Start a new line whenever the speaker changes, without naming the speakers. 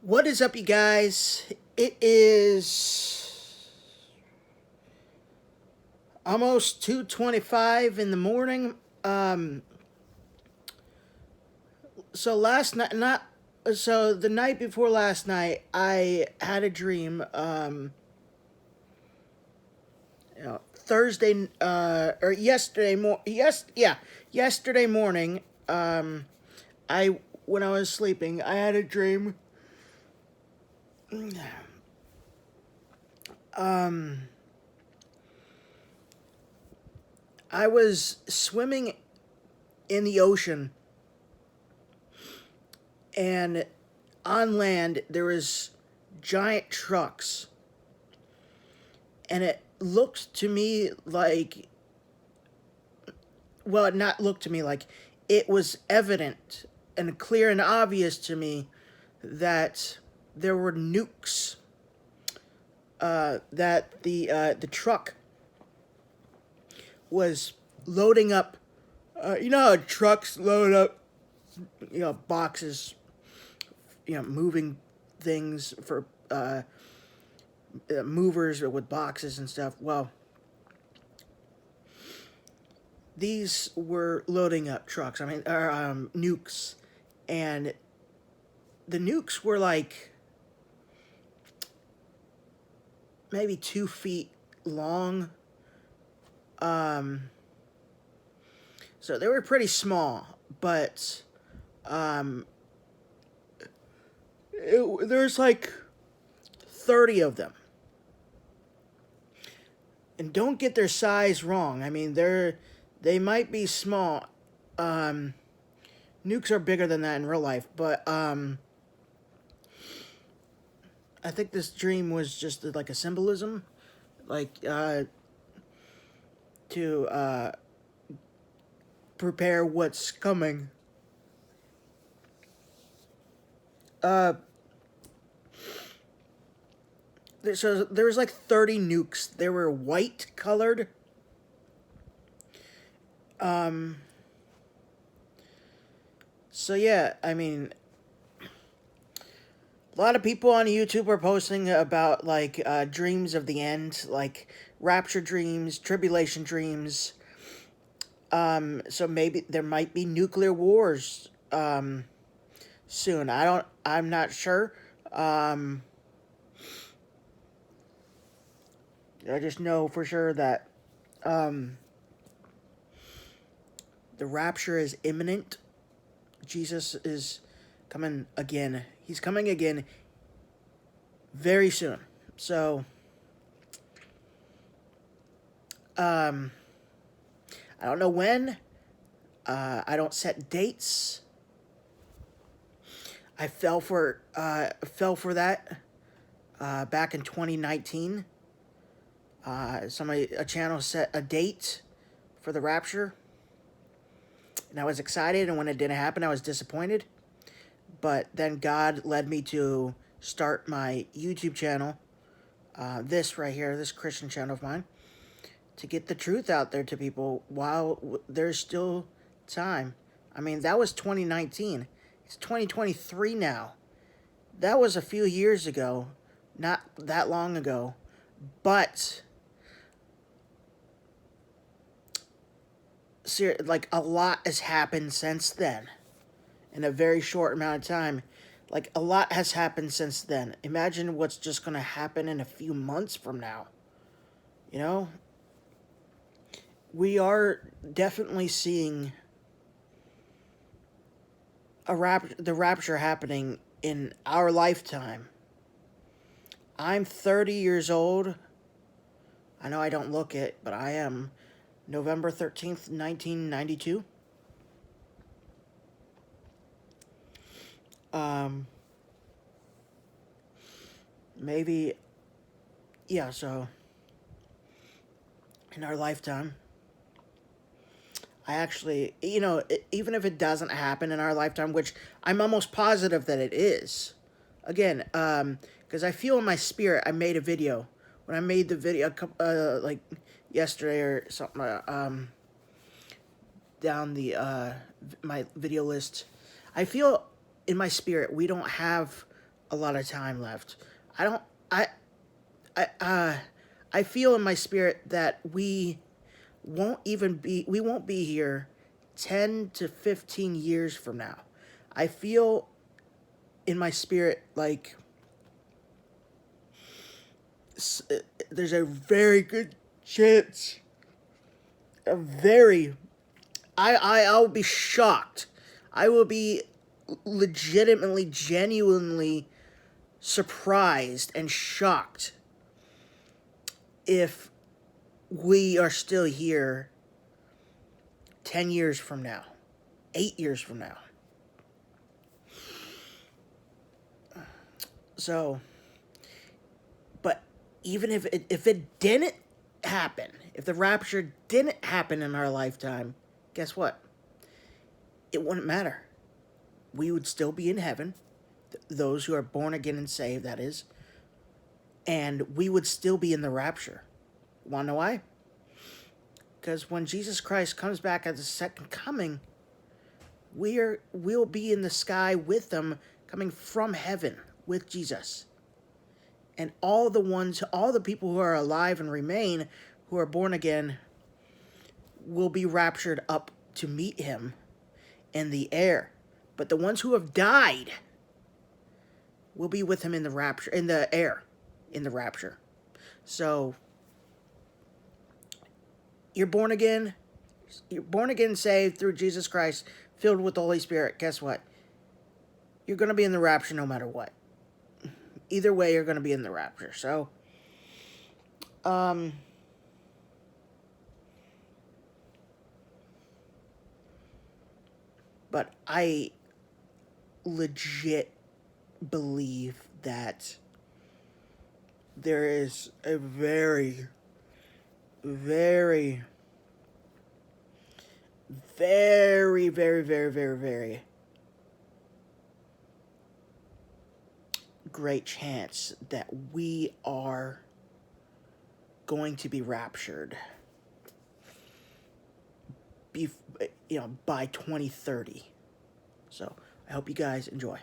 What is up, you guys? It is almost 2:25 in the morning. So last night, not so the night before last night, I had a dream. Thursday, or yesterday morning. I when I was sleeping, I had a dream. Um, I was swimming in the ocean, and on land there was giant trucks, and it looked to me like, well, not looked to me like, it was evident and clear and obvious to me that there were nukes. That the truck was loading up. You know how trucks load up, boxes, moving things for movers with boxes and stuff. Well, these were loading up trucks. Nukes, and the nukes were like maybe 2 feet long. So they were pretty small, but there's like 30 of them. And don't get their size wrong. I mean, they might be small. Nukes are bigger than that in real life, but I think this dream was just like a symbolism, like to prepare what's coming. So there was like 30 nukes. They were white colored. So yeah, I mean, a lot of people on YouTube are posting about like dreams of the end, like rapture dreams, tribulation dreams. So maybe there might be nuclear wars soon. I'm not sure. I just know for sure that the rapture is imminent. Jesus is coming again. He's coming again very soon. So, I don't know when. I don't set dates. I fell for that back in 2019. A channel set a date for the rapture, and I was excited, and when it didn't happen, I was disappointed. But then God led me to start my YouTube channel, this right here, this Christian channel of mine, to get the truth out there to people while there's still time. I mean, that was 2019. It's 2023 now. That was a few years ago, not that long ago. But like, a lot has happened since then in a very short amount of time. Like, a lot has happened since then. Imagine what's just going to happen in a few months from now. You know? We are definitely seeing the rapture happening in our lifetime. I'm 30 years old. I know I don't look it, but I am. November 13th, 1992. Maybe, yeah, so in our lifetime, I actually, even if it doesn't happen in our lifetime, which I'm almost positive that it is, again, because I feel in my spirit, I made a video. When I made the video, like yesterday or something, down the my video list, I feel in my spirit we don't have a lot of time left. I don't. I. I feel in my spirit that we won't be here 10 to 15 years from now. I feel in my spirit like there's a very good chance, a very I'll be shocked. I will be legitimately, genuinely surprised and shocked if we are still here 10 years from now, 8 years from now. So, but even if it didn't happen, if the rapture didn't happen in our lifetime, guess what? It wouldn't matter. We would still be in heaven, those who are born again and saved, that is, and we would still be in the rapture. Want to know why? Because when Jesus Christ comes back at the second coming, we'll be in the sky with them, coming from heaven with Jesus. And all the people who are alive and remain, who are born again, will be raptured up to meet him in the air. But the ones who have died will be with him in the rapture, in the air, in the rapture. So, you're born again, saved through Jesus Christ, filled with the Holy Spirit. Guess what? You're going to be in the rapture no matter what. Either way, you're going to be in the rapture. So, but I legit believe that there is a very, very, very, very, very, very, very great chance that we are going to be raptured by 2030. So I hope you guys enjoy.